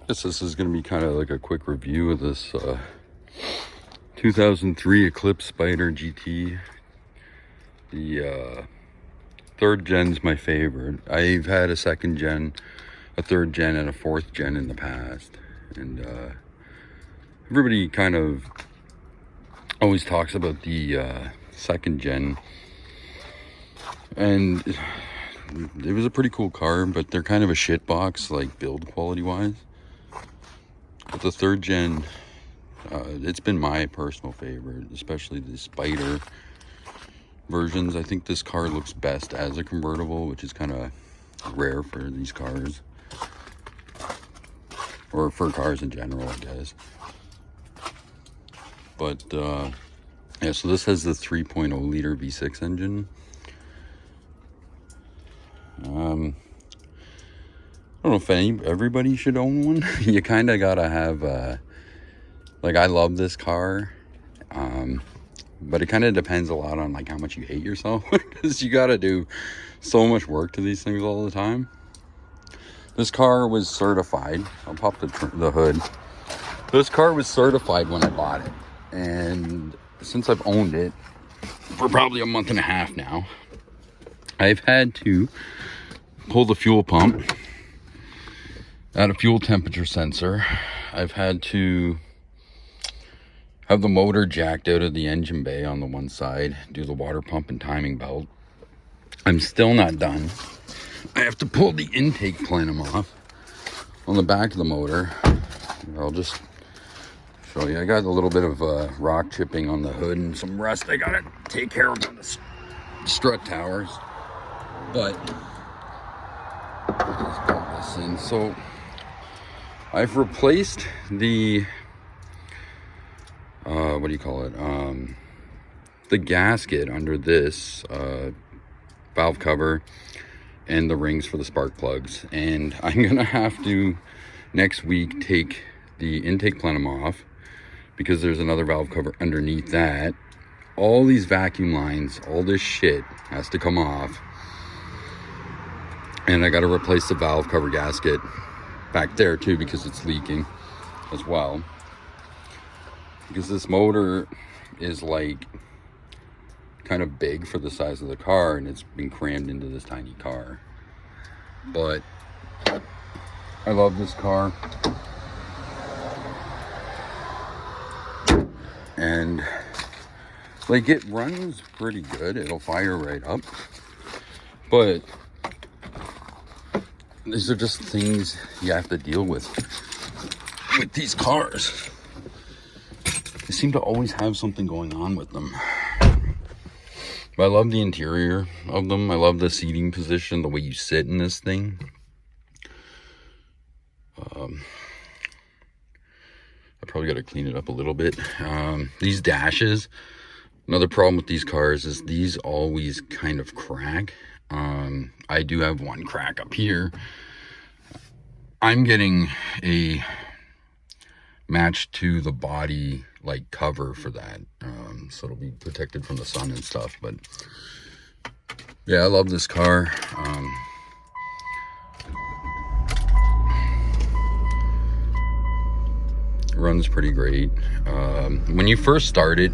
Guess this is going to be kind of like a quick review of this 2003 Eclipse Spyder GT. The third gen's my favorite. I've had a second gen, a third gen, and a fourth gen in the past. And everybody kind of always talks about the second gen. And it was a pretty cool car, but they're kind of a shit box, like build quality wise. But the third gen, it's been my personal favorite, especially the Spyder versions. I think this car looks best as a convertible, which is kind of rare for these cars, or for cars in general, I guess. But yeah, so this has the 3.0 liter V6 engine. I don't know if everybody should own one. You kind of gotta have like, I love this car, but it kind of depends a lot on like how much you hate yourself, because you gotta do so much work to these things all the time. This car was certified. I'll pop the hood. This car was certified when I bought it, and since I've owned it for probably a month and a half now, I've had to pull the fuel pump, add a fuel temperature sensor. I've had to have the motor jacked out of the engine bay on the one side, do the water pump and timing belt. I'm still not done. I have to pull the intake plenum off on the back of the motor. I'll just show you. I got a little bit of rock chipping on the hood and some rust I gotta take care of on the strut towers. But let's put this in. So I've replaced the what do you call it, the gasket under this valve cover and the rings for the spark plugs, and I'm gonna have to next week take the intake plenum off because there's another valve cover underneath that. All these vacuum lines, all this shit has to come off, and I got to replace the valve cover gasket back there too, because it's leaking as well, because this motor is like kind of big for the size of the car, and it's been crammed into this tiny car. But I love this car, and like, it runs pretty good. It'll fire right up, but these are just things you have to deal with these cars. They seem to always have something going on with them. But I love the interior of them. I love the seating position, the way you sit in this thing. I probably got to clean it up a little bit. These dashes, another problem with these cars is these always kind of crack. I do have one crack up here. I'm getting a match to the body like cover for that, so it'll be protected from the sun and stuff. But yeah, I love this car. It runs pretty great. When you first start it,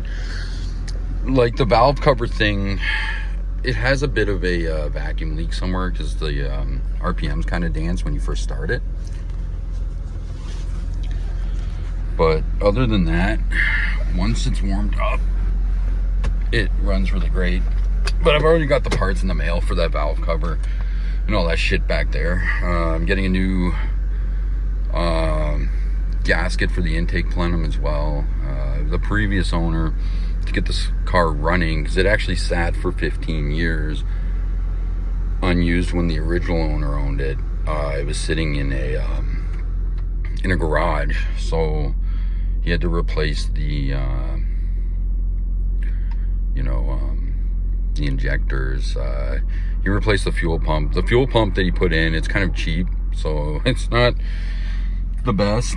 like the valve cover thing, it has a bit of a vacuum leak somewhere, because the RPMs kind of dance when you first start it. But other than that, once it's warmed up, it runs really great. But I've already got the parts in the mail for that valve cover and all that shit back there. I'm getting a new gasket for the intake plenum as well. The previous owner, to get this car running, because it actually sat for 15 years unused when the original owner owned it. It was sitting in a garage, so he had to replace the the injectors. He replaced the fuel pump. The fuel pump that he put in, it's kind of cheap, so it's not the best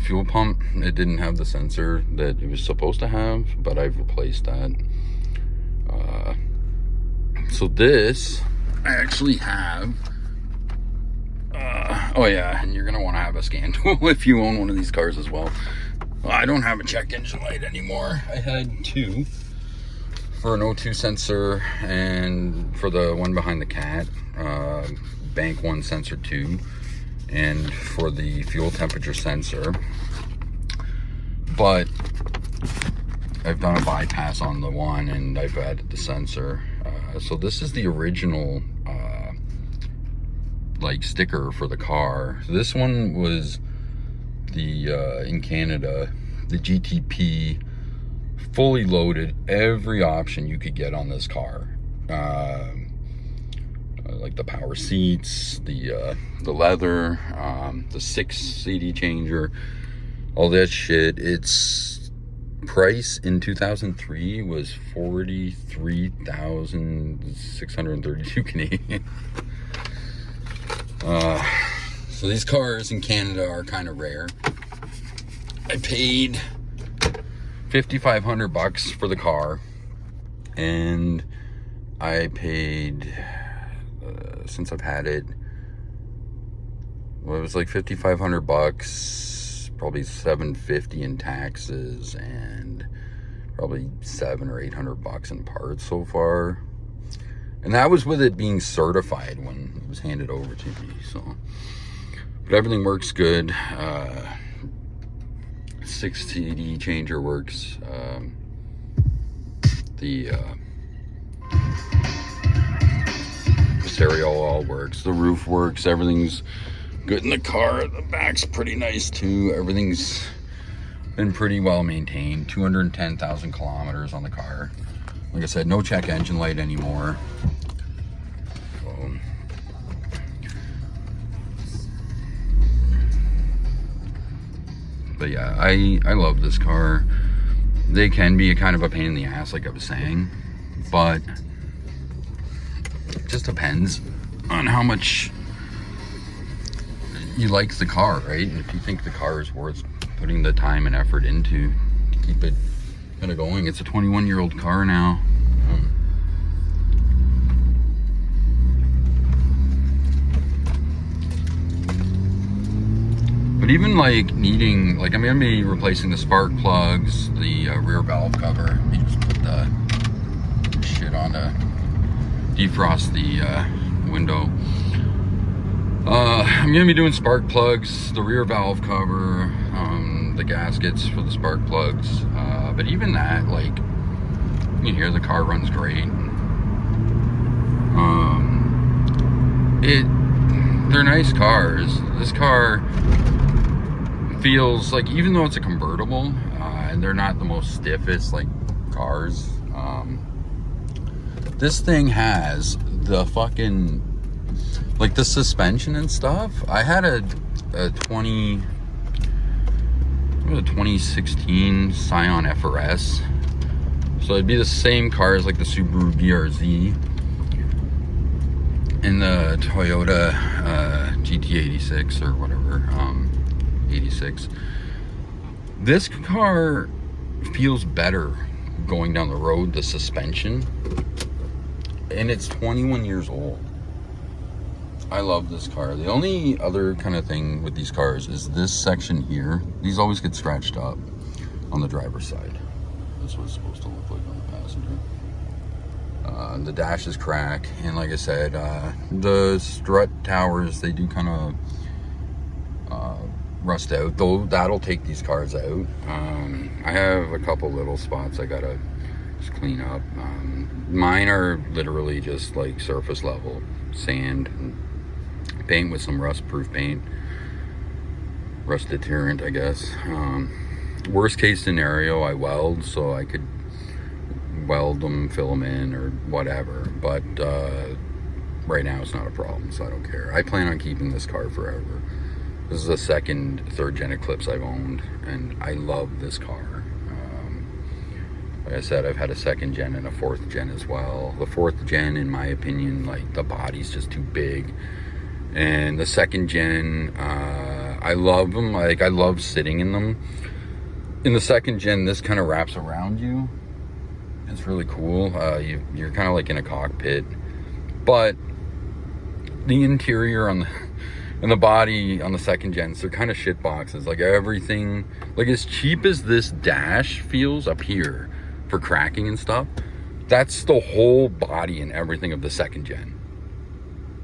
fuel pump. It didn't have the sensor that it was supposed to have, but I've replaced that. So this, I actually have Oh yeah, and you're gonna want to have a scan tool if you own one of these cars as well. I don't have a check engine light anymore. I had two for an O2 sensor and for the one behind the cat, bank 1 sensor 2, and for the fuel temperature sensor. But I've done a bypass on the one and I've added the sensor. So this is the original like sticker for the car. So this one was the in Canada, the GTP, fully loaded, every option you could get on this car, like the power seats, the leather, the 6 CD changer, all that shit. Its price in 2003 was 43,632 Canadian. So these cars in Canada are kind of rare. I paid $5,500 for the car, and I paid, since I've had it, well, it was like $5,500, probably $750 in taxes, and probably $700 or $800 in parts so far. And that was with it being certified when it was handed over to me. So, but everything works good. 6 CD changer works. The stereo all works. The roof works. Everything's good in the car. The back's pretty nice too. Everything's been pretty well maintained. 210,000 kilometers on the car. Like I said, no check engine light anymore. But yeah, I love this car. They can be a kind of a pain in the ass, like I was saying, but it just depends on how much you like the car, right? And if you think the car is worth putting the time and effort into to keep it kind of going. It's a 21-year-old car now. But even like needing, like I'm gonna be replacing the spark plugs, the rear valve cover. Let me just put the shit on to defrost the window. I'm gonna be doing spark plugs, the rear valve cover, the gaskets for the spark plugs. But even that, like, you hear the car runs great. They're nice cars. This car feels like, even though it's a convertible, and they're not the most stiffest like cars, this thing has the fucking, like, the suspension and stuff. I had a 2016 Scion FRS, so it'd be the same cars like the Subaru BRZ and the Toyota GT86 or whatever, 86. This car feels better going down the road, the suspension, and it's 21 years old. I love this car. The only other kind of thing with these cars is this section here. These always get scratched up on the driver's side. That's what it's supposed to look like on the passenger. The dash is cracked, and like I said, the strut towers, they do kind of rust out, though that'll take these cars out. I have a couple little spots I gotta just clean up. Mine are literally just like surface level sand and paint with some rust proof paint, rust deterrent, I guess. Worst case scenario, I weld, so I could weld them, fill them in, or whatever, but right now it's not a problem, so I don't care. I plan on keeping this car forever. This is the second, third gen Eclipse I've owned, and I love this car. Like I said, I've had a second gen and a fourth gen as well. The fourth gen, in my opinion, like, the body's just too big, and the second gen, I love them. Like, I love sitting in them. In the second gen, this kind of wraps around you. It's really cool. You're kind of like in a cockpit, but the interior on the And the body on the second gens, they're kind of shit boxes. Like everything, like as cheap as this dash feels up here for cracking and stuff, that's the whole body and everything of the second gen.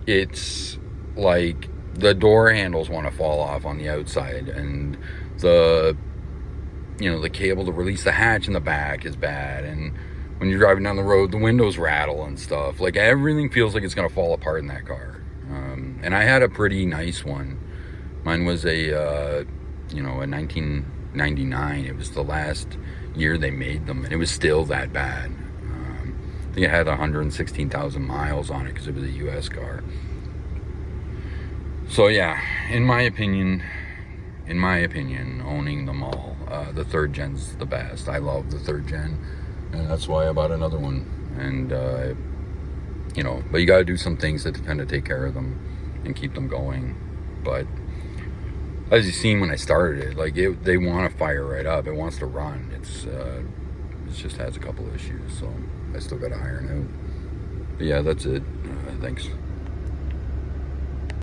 It's like the door handles want to fall off on the outside, and the, you know, the cable to release the hatch in the back is bad, and when you're driving down the road, the windows rattle and stuff. Like everything feels like it's gonna fall apart in that car. And I had a pretty nice one. Mine was a, you know, a 1999. It was the last year they made them, and it was still that bad. I think it had 116,000 miles on it because it was a US car. So yeah, in my opinion, owning them all, the third gen's the best. I love the third gen, and that's why I bought another one. And you know, but you got to do some things to kind of take care of them and keep them going. But as you seen when I started it, like they want to fire right up. It wants to run. It just has a couple issues, so I still got to iron out. But yeah, that's it. Thanks.